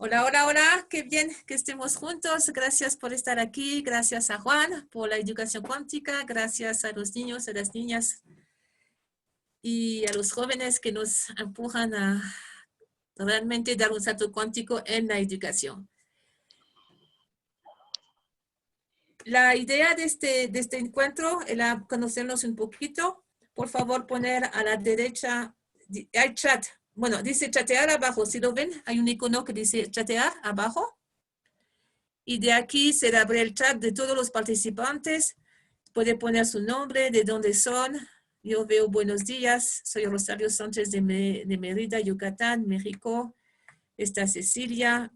Hola, hola, hola, qué bien que estemos juntos. Gracias por estar aquí, gracias a Juan por la educación cuántica, gracias a los niños, a las niñas y a los jóvenes que nos empujan a realmente dar un salto cuántico en la educación. La idea de este encuentro era conocernos un poquito. Por favor, poner a la derecha, hay chat. Bueno, dice chatear abajo. Si lo ven, hay un icono que dice chatear abajo. Y de aquí se abre el chat de todos los participantes. Puede poner su nombre, de dónde son. Yo veo buenos días. Soy Rosario Sánchez de Mérida, Yucatán, México. Está Cecilia.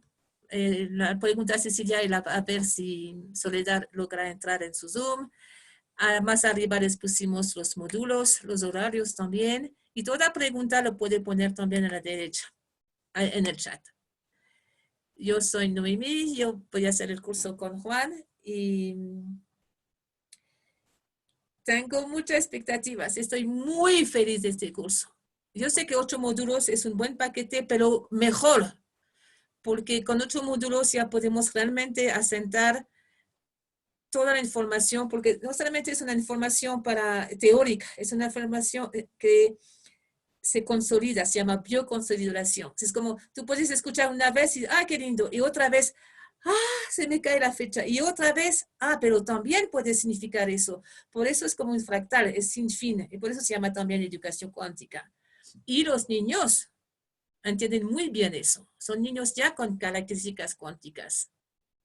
La pregunta a Cecilia y a ver si Soledad logra entrar en su Zoom. Más arriba les pusimos los módulos, los horarios también. Y toda pregunta lo puede poner también a la derecha, en el chat. Yo soy Noemí, yo voy a hacer el curso con Juan y tengo muchas expectativas. Estoy muy feliz de este curso. Yo sé que 8 módulos es un buen paquete, pero mejor, porque con 8 módulos ya podemos realmente asentar toda la información, porque no solamente es una información teórica, es una información que se consolida, se llama bioconsolidación. Es como, tú puedes escuchar una vez y, qué lindo, y otra vez, se me cae la fecha, y otra vez, pero también puede significar eso. Por eso es como un fractal, es sin fin, y por eso se llama también educación cuántica. Y los niños entienden muy bien eso. Son niños ya con características cuánticas.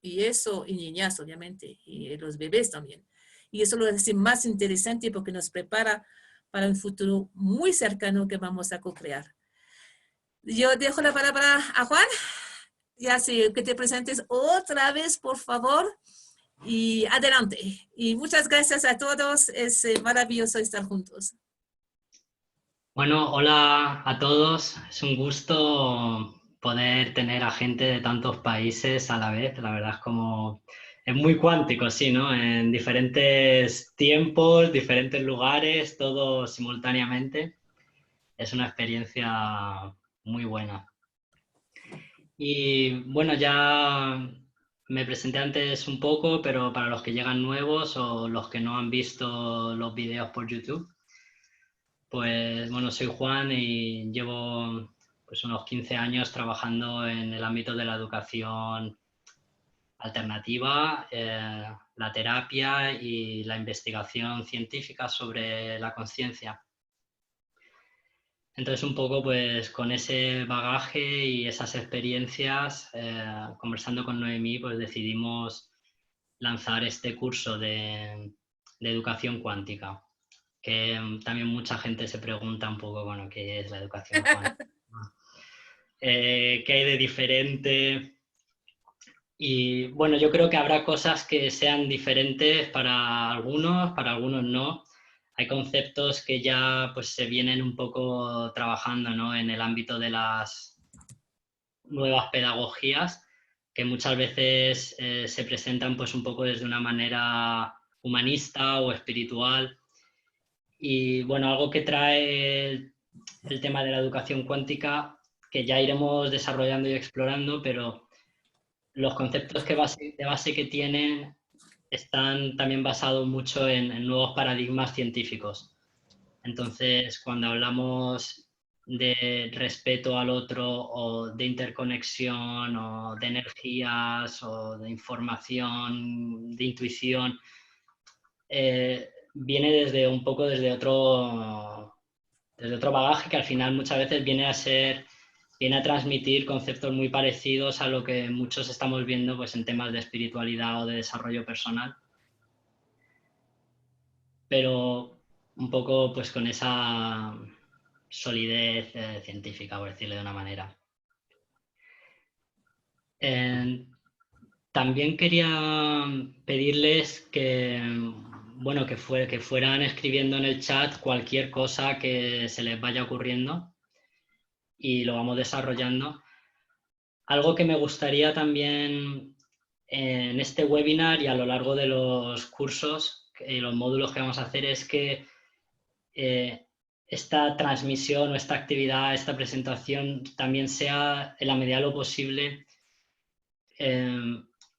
Y eso, y niñas, obviamente, y los bebés también. Y eso lo hace más interesante porque nos prepara para un futuro muy cercano que vamos a co-crear. Yo dejo la palabra a Juan. Ya sé que te presentes otra vez, por favor. Y adelante. Y muchas gracias a todos. Es maravilloso estar juntos. Bueno, hola a todos. Es un gusto poder tener a gente de tantos países a la vez. La verdad es muy cuántico, sí, ¿no? En diferentes tiempos, diferentes lugares, todo simultáneamente. Es una experiencia muy buena. Y bueno, ya me presenté antes un poco, pero para los que llegan nuevos o los que no han visto los vídeos por YouTube, pues bueno, soy Juan y llevo pues unos 15 años trabajando en el ámbito de la educación alternativa, la terapia y la investigación científica sobre la conciencia. Entonces un poco pues con ese bagaje y esas experiencias, conversando con Noemí, pues decidimos lanzar este curso de educación cuántica, que también mucha gente se pregunta un poco, bueno, ¿qué es la educación cuántica? ¿Qué hay de diferente? Y bueno, yo creo que habrá cosas que sean diferentes para algunos no. Hay conceptos que ya pues se vienen un poco trabajando, ¿no? En el ámbito de las nuevas pedagogías, que muchas veces se presentan pues un poco desde una manera humanista o espiritual. Y bueno, algo que trae el tema de la educación cuántica, que ya iremos desarrollando y explorando, pero los conceptos de base que tienen están también basados mucho en nuevos paradigmas científicos. Entonces, cuando hablamos de respeto al otro o de interconexión o de energías o de información, de intuición, viene desde un poco desde otro bagaje que al final muchas veces viene a transmitir conceptos muy parecidos a lo que muchos estamos viendo pues, en temas de espiritualidad o de desarrollo personal, pero un poco pues con esa solidez científica, por decirlo de una manera. También quería pedirles que, bueno, que fueran escribiendo en el chat cualquier cosa que se les vaya ocurriendo y lo vamos desarrollando. Algo que me gustaría también en este webinar y a lo largo de los cursos y los módulos que vamos a hacer es que esta transmisión o esta actividad, esta presentación también sea en la medida de lo posible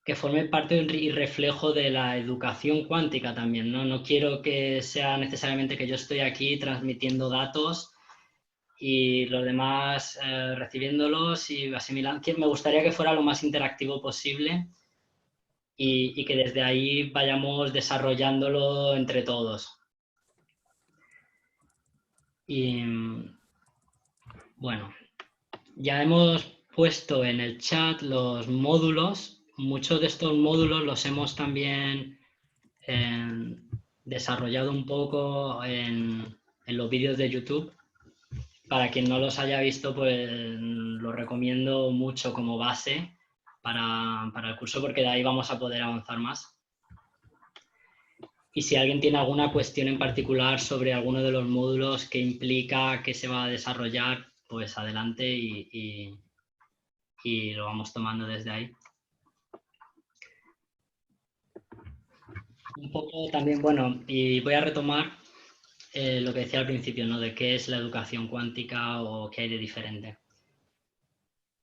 que forme parte y reflejo de la educación cuántica también, ¿no? No quiero que sea necesariamente que yo estoy aquí transmitiendo datos y los demás recibiéndolos y asimilando. Me gustaría que fuera lo más interactivo posible y que desde ahí vayamos desarrollándolo entre todos. Y bueno, ya hemos puesto en el chat los módulos. Muchos de estos módulos los hemos también desarrollado un poco en los vídeos de YouTube. Para quien no los haya visto, pues lo recomiendo mucho como base para el curso, porque de ahí vamos a poder avanzar más. Y si alguien tiene alguna cuestión en particular sobre alguno de los módulos que implica que se va a desarrollar, pues adelante y lo vamos tomando desde ahí. Un poco también, bueno, y voy a retomar lo que decía al principio, ¿no? De qué es la educación cuántica o qué hay de diferente.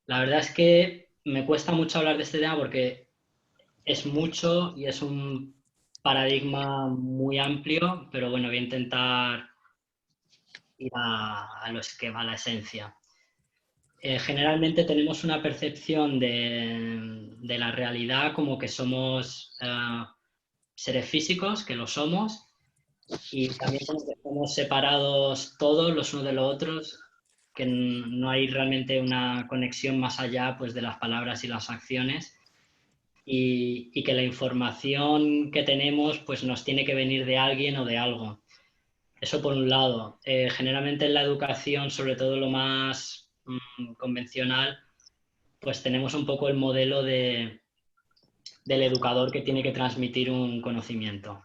La verdad es que me cuesta mucho hablar de este tema porque es mucho y es un paradigma muy amplio, pero bueno, voy a intentar ir a lo que va la esencia. Generalmente tenemos una percepción de la realidad como que somos seres físicos, que lo somos, y también como que somos separados todos los unos de los otros, que no hay realmente una conexión más allá pues, de las palabras y las acciones, y que la información que tenemos pues, nos tiene que venir de alguien o de algo. Eso por un lado. Generalmente en la educación, sobre todo lo más convencional, pues tenemos un poco el modelo del educador que tiene que transmitir un conocimiento.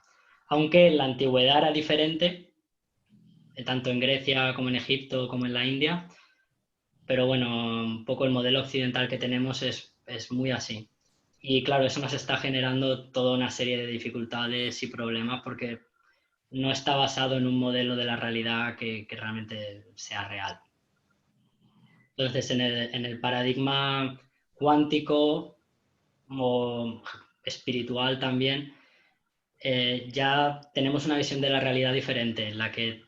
Aunque en la antigüedad era diferente, tanto en Grecia como en Egipto como en la India, pero bueno, un poco el modelo occidental que tenemos es muy así. Y claro, eso nos está generando toda una serie de dificultades y problemas porque no está basado en un modelo de la realidad que realmente sea real. Entonces, en el paradigma cuántico o espiritual también, ya tenemos una visión de la realidad diferente, en la que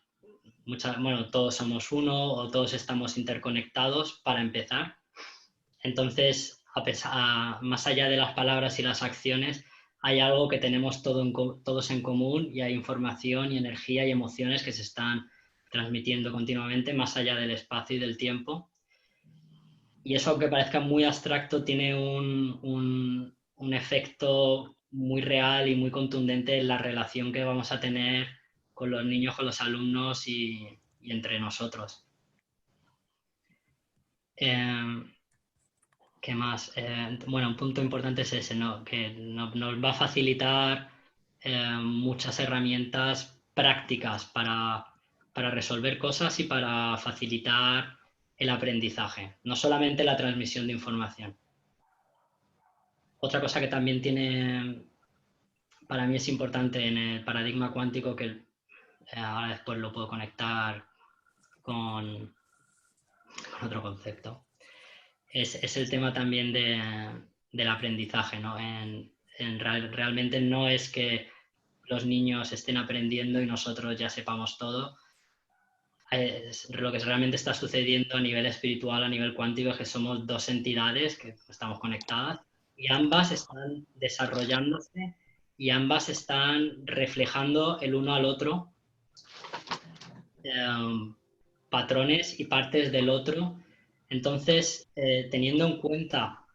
bueno, todos somos uno o todos estamos interconectados para empezar. Entonces, más allá de las palabras y las acciones, hay algo que tenemos todos en común y hay información y energía y emociones que se están transmitiendo continuamente más allá del espacio y del tiempo. Y eso, aunque parezca muy abstracto, tiene un efecto muy real y muy contundente en la relación que vamos a tener con los niños, con los alumnos y entre nosotros. ¿Qué más? Bueno, un punto importante es ese, ¿no? Que nos va a facilitar muchas herramientas prácticas para resolver cosas y para facilitar el aprendizaje, no solamente la transmisión de información. Otra cosa que también para mí es importante en el paradigma cuántico, que ahora después lo puedo conectar con otro concepto, es el tema también del aprendizaje, ¿no? Realmente no es que los niños estén aprendiendo y nosotros ya sepamos todo. Lo que realmente está sucediendo a nivel espiritual, a nivel cuántico, es que somos dos entidades que estamos conectadas y ambas están desarrollándose y ambas están reflejando el uno al otro patrones y partes del otro. Entonces, teniendo en cuenta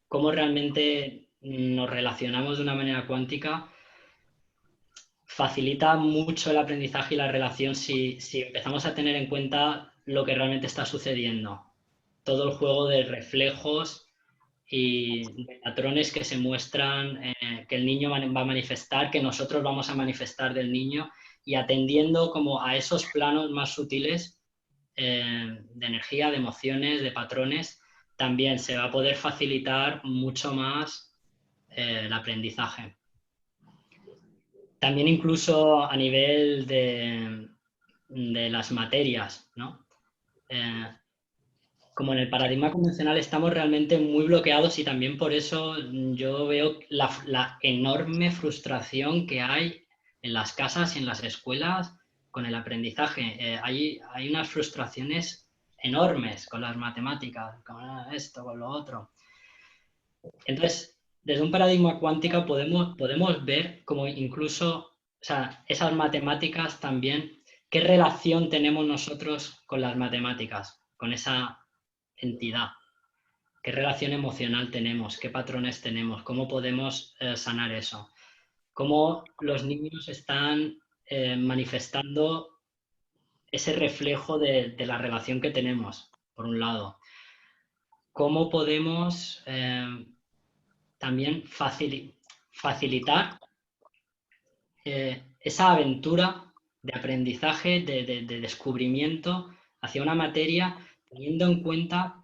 cómo realmente nos relacionamos de una manera cuántica, facilita mucho el aprendizaje y la relación si empezamos a tener en cuenta lo que realmente está sucediendo. Todo el juego de reflejos y de patrones que se muestran, que el niño va a manifestar, que nosotros vamos a manifestar del niño, y atendiendo como a esos planos más sutiles de energía, de emociones, de patrones, también se va a poder facilitar mucho más el aprendizaje. También incluso a nivel de las materias, ¿no? como en el paradigma convencional estamos realmente muy bloqueados y también por eso yo veo la enorme frustración que hay en las casas y en las escuelas con el aprendizaje. Hay unas frustraciones enormes con las matemáticas, con esto, con lo otro. Entonces, desde un paradigma cuántico podemos ver como incluso, o sea, esas matemáticas también, qué relación tenemos nosotros con las matemáticas, con esa entidad, qué relación emocional tenemos, qué patrones tenemos, cómo podemos sanar eso, cómo los niños están manifestando ese reflejo de la relación que tenemos, por un lado. Cómo podemos también facilitar esa aventura de aprendizaje, de descubrimiento hacia una materia, teniendo en cuenta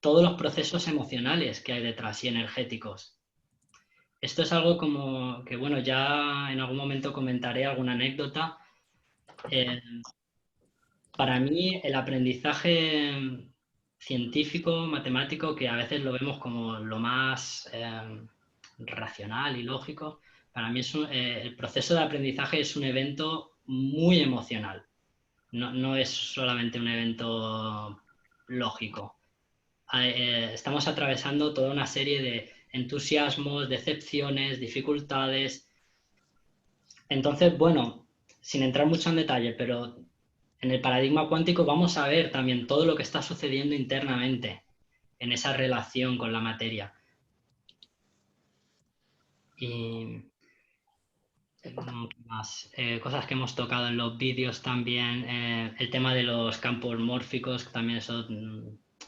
todos los procesos emocionales que hay detrás y energéticos. Esto es algo como que, bueno, ya en algún momento comentaré alguna anécdota. Para mí, el aprendizaje científico, matemático, que a veces lo vemos como lo más racional y lógico, para mí el proceso de aprendizaje es un evento muy emocional. No es solamente un evento lógico. Estamos atravesando toda una serie de entusiasmos, decepciones, dificultades. Entonces, bueno, sin entrar mucho en detalle, pero en el paradigma cuántico vamos a ver también todo lo que está sucediendo internamente en esa relación con la materia. Y ¿qué más? Cosas que hemos tocado en los vídeos también, el tema de los campos mórficos, que también eso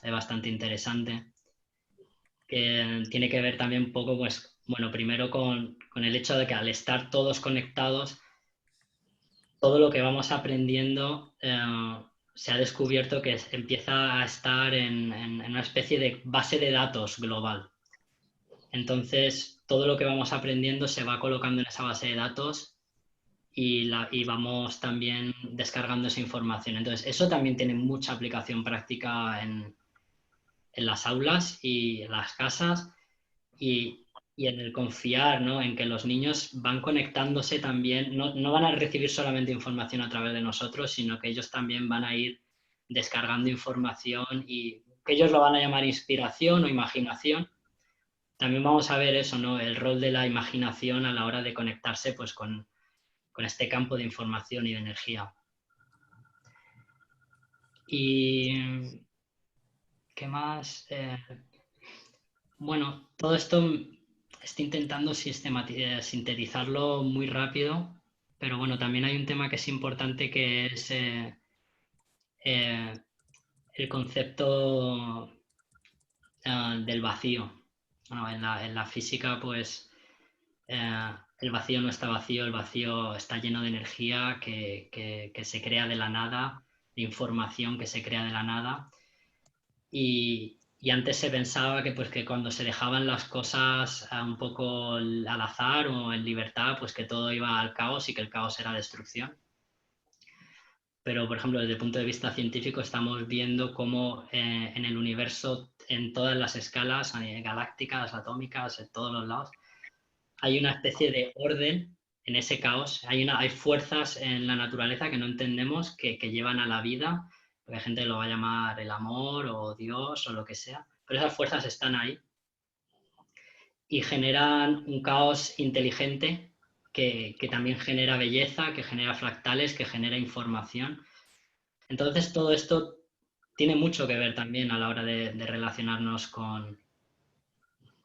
es bastante interesante, que tiene que ver también un poco, pues, bueno, primero con el hecho de que al estar todos conectados, todo lo que vamos aprendiendo se ha descubierto que empieza a estar en una especie de base de datos global. Entonces, todo lo que vamos aprendiendo se va colocando en esa base de datos y vamos también descargando esa información. Entonces, eso también tiene mucha aplicación práctica en las aulas y en las casas y en el confiar, ¿no? En que los niños van conectándose también, no van a recibir solamente información a través de nosotros, sino que ellos también van a ir descargando información y que ellos lo van a llamar inspiración o imaginación. También vamos a ver eso, ¿no? El rol de la imaginación a la hora de conectarse pues, con este campo de información y de energía. Y ¿qué más? Bueno, todo esto estoy intentando sintetizarlo muy rápido, pero bueno, también hay un tema que es importante que es eh, el concepto del vacío. Bueno, en la física, pues el vacío no está vacío, el vacío está lleno de energía que se crea de la nada, de información que se crea de la nada. Y antes se pensaba que, pues, que cuando se dejaban las cosas un poco al azar o en libertad, pues que todo iba al caos y que el caos era destrucción. Pero, por ejemplo, desde el punto de vista científico estamos viendo cómo en el universo, en todas las escalas galácticas, atómicas, en todos los lados, hay una especie de orden en ese caos. Hay fuerzas en la naturaleza que no entendemos que llevan a la vida, porque hay gente que lo va a llamar el amor o Dios o lo que sea, pero esas fuerzas están ahí y generan un caos inteligente que también genera belleza, que genera fractales, que genera información. Entonces todo esto tiene mucho que ver también a la hora de relacionarnos con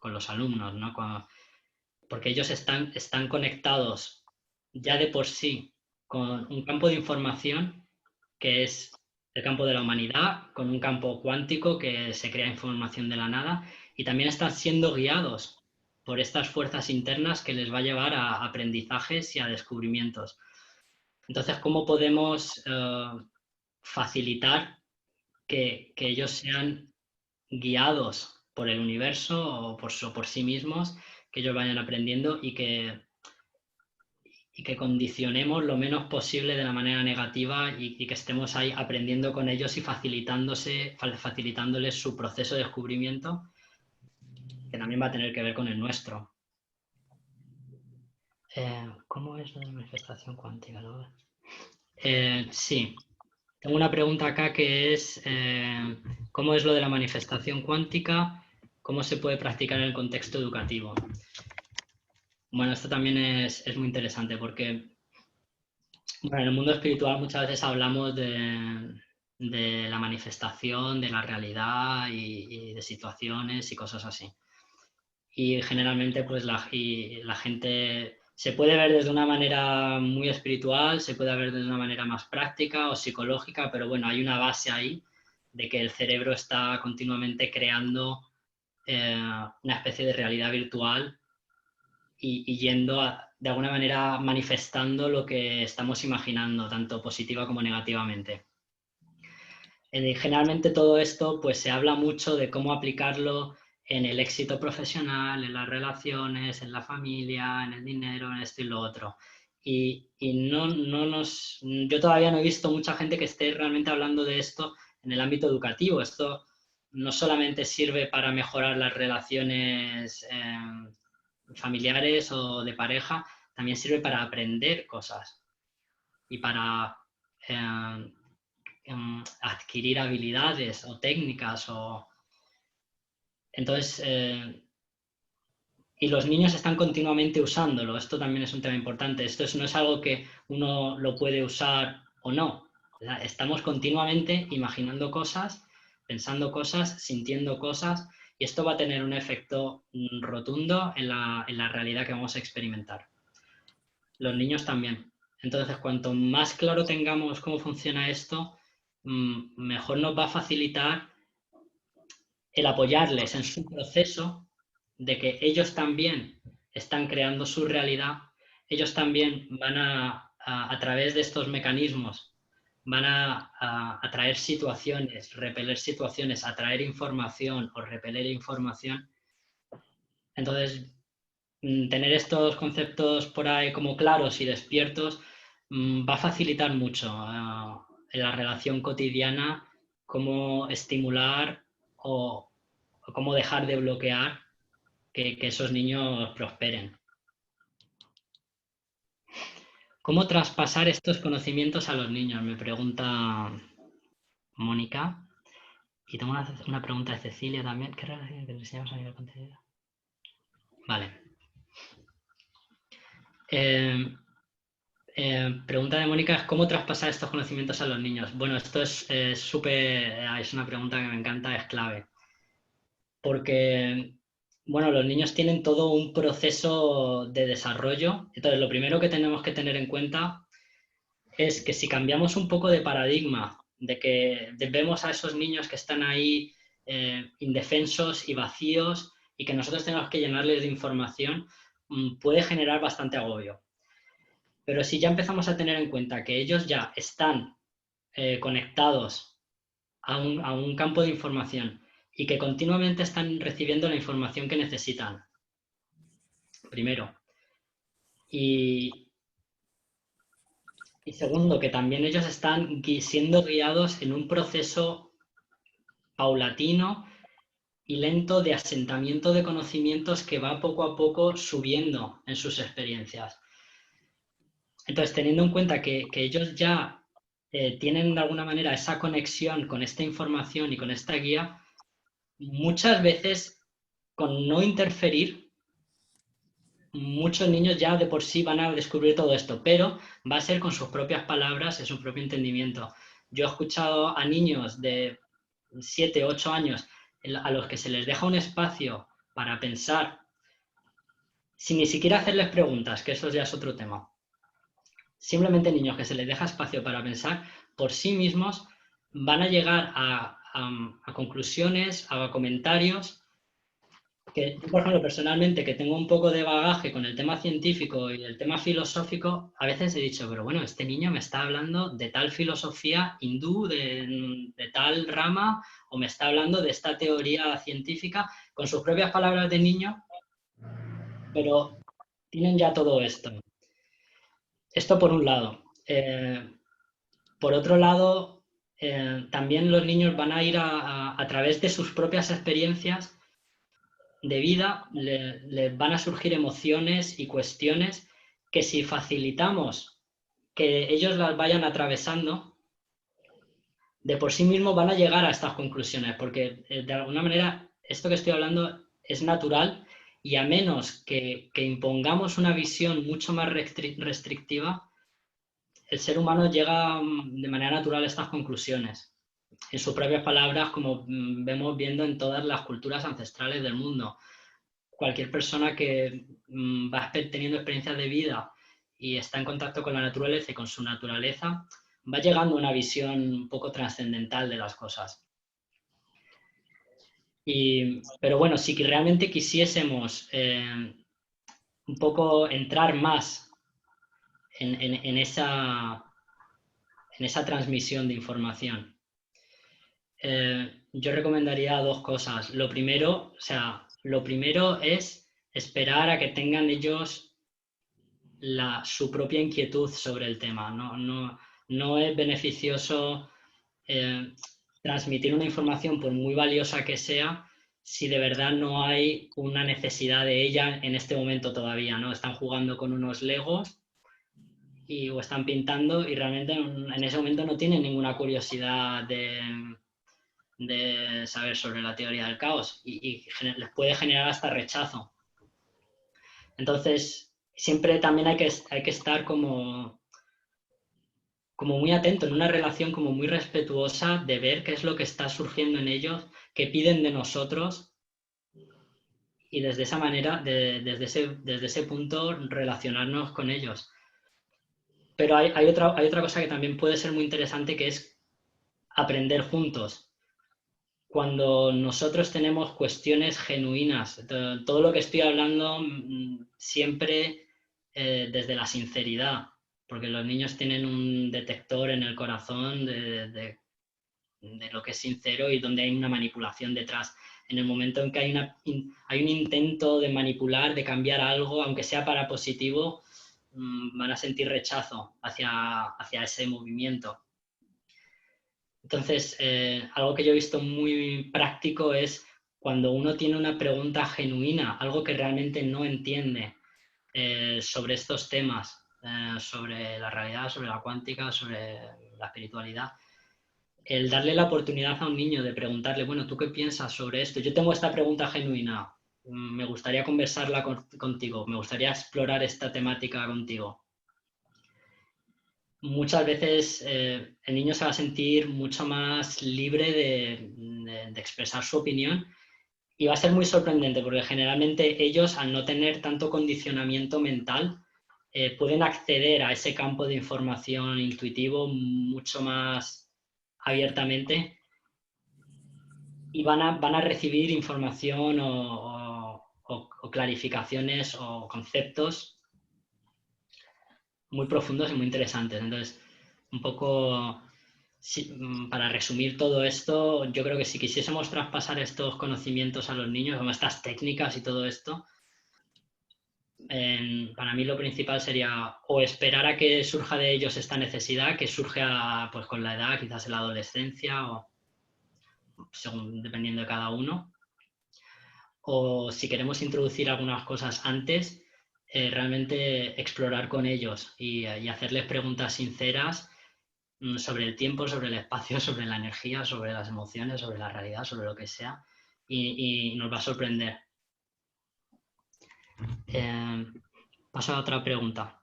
los alumnos, ¿no? Porque ellos están conectados ya de por sí con un campo de información que es el campo de la humanidad, con un campo cuántico que se crea información de la nada y también están siendo guiados por estas fuerzas internas que les va a llevar a aprendizajes y a descubrimientos. Entonces, ¿cómo podemos facilitar que ellos sean guiados por el universo o por sí mismos, que ellos vayan aprendiendo y que condicionemos lo menos posible de la manera negativa y que estemos ahí aprendiendo con ellos y facilitándoles su proceso de descubrimiento, que también va a tener que ver con el nuestro. ¿Cómo es la manifestación cuántica? Sí, tengo una pregunta acá que es ¿cómo es lo de la manifestación cuántica? ¿Cómo se puede practicar en el contexto educativo? Bueno, esto también es muy interesante porque bueno, en el mundo espiritual muchas veces hablamos de la manifestación, de la realidad y de situaciones y cosas así. Y generalmente pues la gente se puede ver desde una manera muy espiritual, se puede ver desde una manera más práctica o psicológica, pero bueno, hay una base ahí de que el cerebro está continuamente creando una especie de realidad virtual y yendo de alguna manera manifestando lo que estamos imaginando, tanto positiva como negativamente. Generalmente todo esto pues se habla mucho de cómo aplicarlo en el éxito profesional, en las relaciones, en la familia, en el dinero, en esto y lo otro. Yo todavía no he visto mucha gente que esté realmente hablando de esto en el ámbito educativo. Esto no solamente sirve para mejorar las relaciones familiares o de pareja, también sirve para aprender cosas y para adquirir habilidades o técnicas. Entonces, y los niños están continuamente usándolo. Esto también es un tema importante. Esto no es algo que uno lo puede usar o no. Estamos continuamente imaginando cosas, pensando cosas, sintiendo cosas, y esto va a tener un efecto rotundo en la realidad que vamos a experimentar. Los niños también. Entonces, cuanto más claro tengamos cómo funciona esto, mejor nos va a facilitar el apoyarles en su proceso de que ellos también están creando su realidad, ellos también van a través de estos mecanismos, van a atraer situaciones, repeler situaciones, atraer información o repeler información. Entonces, tener estos conceptos por ahí como claros y despiertos va a facilitar mucho en la relación cotidiana cómo estimular o cómo dejar de bloquear que esos niños prosperen. ¿Cómo traspasar estos conocimientos a los niños? Me pregunta Mónica. Y tengo una pregunta de Cecilia también. ¿Qué relación que enseñamos a nivel contenido? Vale. Pregunta de Mónica es ¿cómo traspasar estos conocimientos a los niños? Bueno, esto es es una pregunta que me encanta, es clave. Porque, bueno, los niños tienen todo un proceso de desarrollo. Entonces, lo primero que tenemos que tener en cuenta es que si cambiamos un poco de paradigma, de que vemos a esos niños que están ahí indefensos y vacíos y que nosotros tenemos que llenarles de información, puede generar bastante agobio. Pero si ya empezamos a tener en cuenta que ellos ya están conectados a un campo de información y que continuamente están recibiendo la información que necesitan, primero. Y segundo, que también ellos están siendo guiados en un proceso paulatino y lento de asentamiento de conocimientos que va poco a poco subiendo en sus experiencias. Entonces, teniendo en cuenta que ellos ya tienen de alguna manera esa conexión con esta información y con esta guía, muchas veces con no interferir, muchos niños ya de por sí van a descubrir todo esto, pero va a ser con sus propias palabras, en su propio entendimiento. Yo he escuchado a niños de 7, 8 años a los que se les deja un espacio para pensar, sin ni siquiera hacerles preguntas, que eso ya es otro tema. Simplemente niños que se les deja espacio para pensar por sí mismos van a llegar a conclusiones, a comentarios que yo, por ejemplo, personalmente, que tengo un poco de bagaje con el tema científico y el tema filosófico, a veces he dicho, pero bueno, este niño me está hablando de tal filosofía hindú, de tal rama, o me está hablando de esta teoría científica con sus propias palabras de niño, pero tienen ya todo esto. Esto por un lado. Por otro lado, también los niños van a ir a través de sus propias experiencias de vida, les van a surgir emociones y cuestiones que si facilitamos que ellos las vayan atravesando, de por sí mismos van a llegar a estas conclusiones, porque de alguna manera esto que estoy hablando es natural y a menos que impongamos una visión mucho más restrictiva, el ser humano llega de manera natural a estas conclusiones. En sus propias palabras, como vemos viendo en todas las culturas ancestrales del mundo. Cualquier persona que va teniendo experiencias de vida y está en contacto con la naturaleza y con su naturaleza, va llegando a una visión un poco trascendental de las cosas. Pero bueno, si realmente quisiésemos un poco entrar más en esa transmisión de información, yo recomendaría dos cosas. Lo primero es esperar a que tengan ellos su propia inquietud sobre el tema. No es beneficioso transmitir una información, por muy valiosa que sea, si de verdad no hay una necesidad de ella en este momento todavía, ¿no? Están jugando con unos Legos o están pintando y realmente en ese momento no tienen ninguna curiosidad de saber sobre la teoría del caos y les puede generar hasta rechazo. Entonces, siempre también hay que estar como muy atento, en una relación como muy respetuosa de ver qué es lo que está surgiendo en ellos, qué piden de nosotros y desde esa manera, desde ese punto, relacionarnos con ellos. Pero hay otra cosa que también puede ser muy interesante, que es aprender juntos. Cuando nosotros tenemos cuestiones genuinas, todo lo que estoy hablando siempre desde la sinceridad, porque los niños tienen un detector en el corazón de lo que es sincero y donde hay una manipulación detrás. En el momento en que hay un intento de manipular, de cambiar algo, aunque sea para positivo, van a sentir rechazo hacia ese movimiento. Entonces, algo que yo he visto muy práctico es cuando uno tiene una pregunta genuina, algo que realmente no entiende sobre estos temas, sobre la realidad, sobre la cuántica, sobre la espiritualidad, el darle la oportunidad a un niño de preguntarle, bueno, ¿tú qué piensas sobre esto? Yo tengo esta pregunta genuina, me gustaría conversarla contigo, me gustaría explorar esta temática contigo. Muchas veces el niño se va a sentir mucho más libre de expresar su opinión y va a ser muy sorprendente porque generalmente ellos, al no tener tanto condicionamiento mental, pueden acceder a ese campo de información intuitivo mucho más abiertamente y van a recibir información o clarificaciones o conceptos muy profundos y muy interesantes. Entonces, un poco para resumir todo esto, yo creo que si quisiésemos traspasar estos conocimientos a los niños, como estas técnicas y todo esto, para mí lo principal sería o esperar a que surja de ellos esta necesidad, que surge pues, con la edad, quizás en la adolescencia, o según, dependiendo de cada uno, o si queremos introducir algunas cosas antes, realmente explorar con ellos y hacerles preguntas sinceras sobre el tiempo, sobre el espacio, sobre la energía, sobre las emociones, sobre la realidad, sobre lo que sea, y nos va a sorprender. Paso a otra pregunta.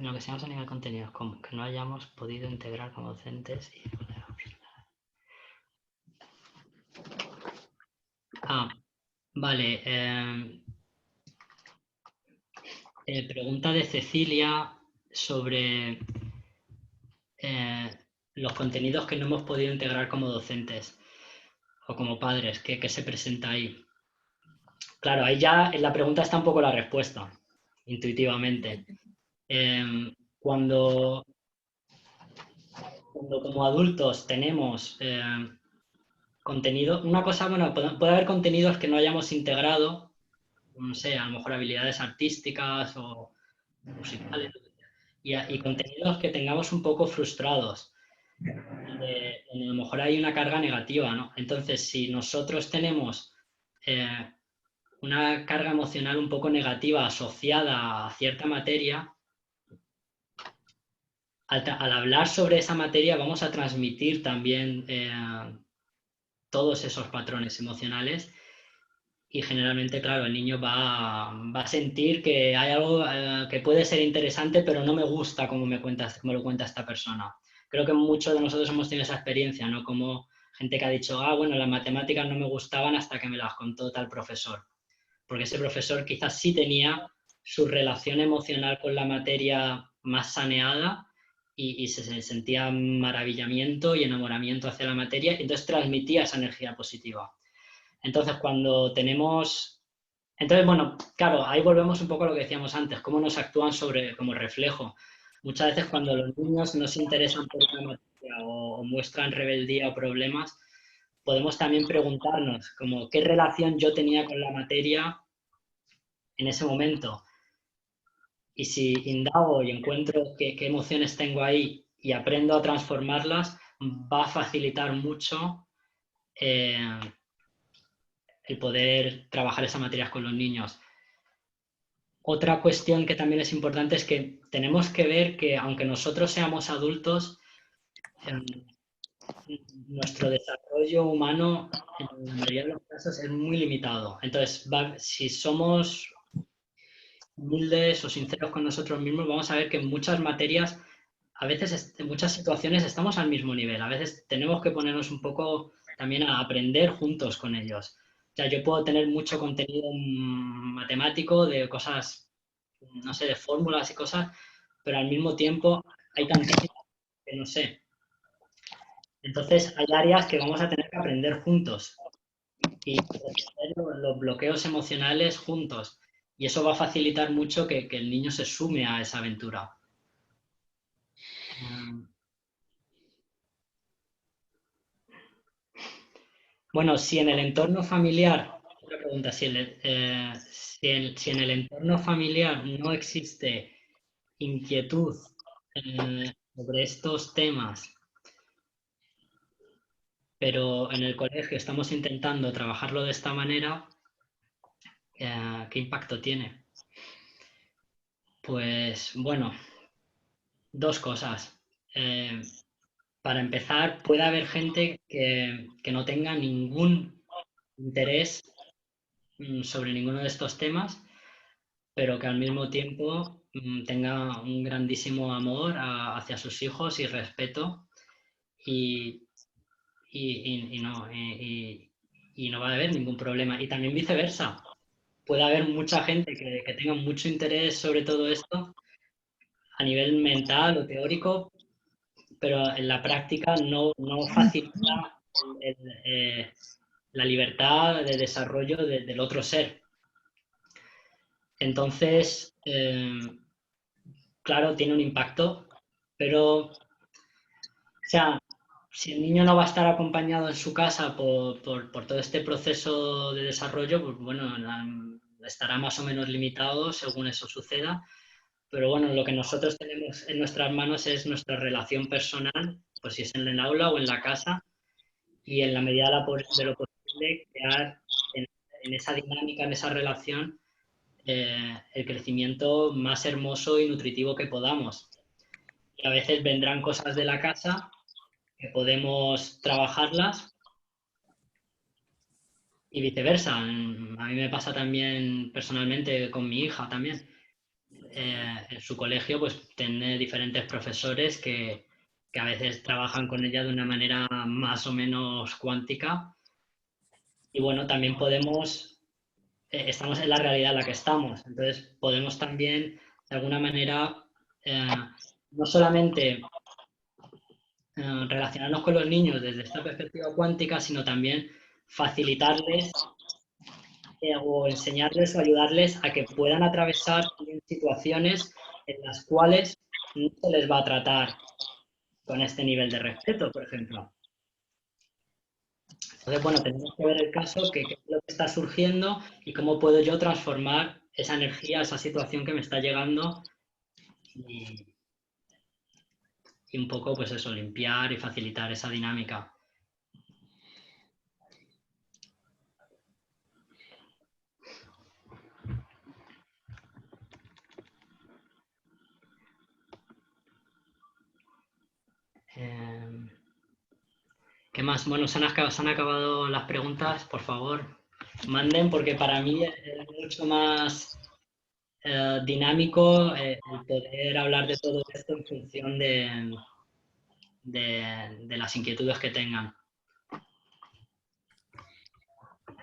Lo que seamos a nivel contenido es como que no hayamos podido integrar como docentes y... Vale. Pregunta de Cecilia sobre los contenidos que no hemos podido integrar como docentes o como padres, ¿qué se presenta ahí? Claro, ahí ya en la pregunta está un poco la respuesta, intuitivamente. Cuando como adultos tenemos contenido, una cosa, bueno, puede haber contenidos que no hayamos integrado no sé, a lo mejor habilidades artísticas o musicales, y contenidos que tengamos un poco frustrados, donde a lo mejor hay una carga negativa, ¿no? Entonces, si nosotros tenemos una carga emocional un poco negativa asociada a cierta materia, al hablar sobre esa materia vamos a transmitir también todos esos patrones emocionales y generalmente, claro, el niño va a sentir que hay algo que puede ser interesante, pero no me gusta como lo cuenta esta persona. Creo que muchos de nosotros hemos tenido esa experiencia, ¿no? Como gente que ha dicho, bueno, las matemáticas no me gustaban hasta que me las contó tal profesor. Porque ese profesor quizás sí tenía su relación emocional con la materia más saneada y se sentía maravillamiento y enamoramiento hacia la materia, y entonces transmitía esa energía positiva. Entonces, cuando tenemos... Entonces, bueno, claro, ahí volvemos un poco a lo que decíamos antes, cómo nos actúan como reflejo. Muchas veces cuando los niños no se interesan por una materia o muestran rebeldía o problemas, podemos también preguntarnos como qué relación yo tenía con la materia en ese momento. Y si indago y encuentro qué emociones tengo ahí y aprendo a transformarlas, va a facilitar mucho el poder trabajar esas materias con los niños. Otra cuestión que también es importante es que tenemos que ver que aunque nosotros seamos adultos, nuestro desarrollo humano en la mayoría de los casos es muy limitado. Entonces, si somos humildes o sinceros con nosotros mismos, vamos a ver que en muchas materias, a veces en muchas situaciones estamos al mismo nivel. A veces tenemos que ponernos un poco también a aprender juntos con ellos. O sea, yo puedo tener mucho contenido matemático de cosas, no sé, de fórmulas y cosas, pero al mismo tiempo hay tantísimas que no sé. Entonces, hay áreas que vamos a tener que aprender juntos y los bloqueos emocionales juntos. Y eso va a facilitar mucho que el niño se sume a esa aventura. Bueno, si en el entorno familiar, otra pregunta, si en el entorno familiar no existe inquietud sobre estos temas, pero en el colegio estamos intentando trabajarlo de esta manera, ¿qué impacto tiene? Pues bueno, dos cosas. Para empezar, puede haber gente que no tenga ningún interés sobre ninguno de estos temas, pero que al mismo tiempo tenga un grandísimo amor hacia sus hijos y respeto y, y no va a haber ningún problema. Y también viceversa. Puede haber mucha gente que tenga mucho interés sobre todo esto a nivel mental o teórico, pero en la práctica no facilita la libertad de desarrollo del otro ser. Entonces, claro, tiene un impacto, pero, o sea, si el niño no va a estar acompañado en su casa por todo este proceso de desarrollo, pues bueno, estará más o menos limitado según eso suceda. Pero bueno, lo que nosotros tenemos en nuestras manos es nuestra relación personal, pues si es en el aula o en la casa, y en la medida de lo posible crear en esa dinámica, en esa relación, el crecimiento más hermoso y nutritivo que podamos. Y a veces vendrán cosas de la casa que podemos trabajarlas y viceversa. A mí me pasa también personalmente con mi hija también. En su colegio pues tiene diferentes profesores que a veces trabajan con ella de una manera más o menos cuántica. Y bueno, también estamos en la realidad en la que estamos, entonces podemos también de alguna manera no solamente relacionarnos con los niños desde esta perspectiva cuántica, sino también facilitarles o enseñarles o ayudarles a que puedan atravesar situaciones en las cuales no se les va a tratar con este nivel de respeto, por ejemplo. Entonces, bueno, tenemos que ver el caso, qué es lo que está surgiendo y cómo puedo yo transformar esa energía, esa situación que me está llegando y, y un poco, pues eso, limpiar y facilitar esa dinámica. ¿Qué más? Bueno, se han acabado las preguntas, por favor, manden, porque para mí es mucho más dinámico el poder hablar de todo esto en función de las inquietudes que tengan.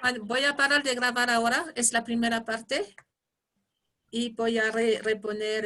Bueno, voy a parar de grabar ahora, es la primera parte, y voy a reponer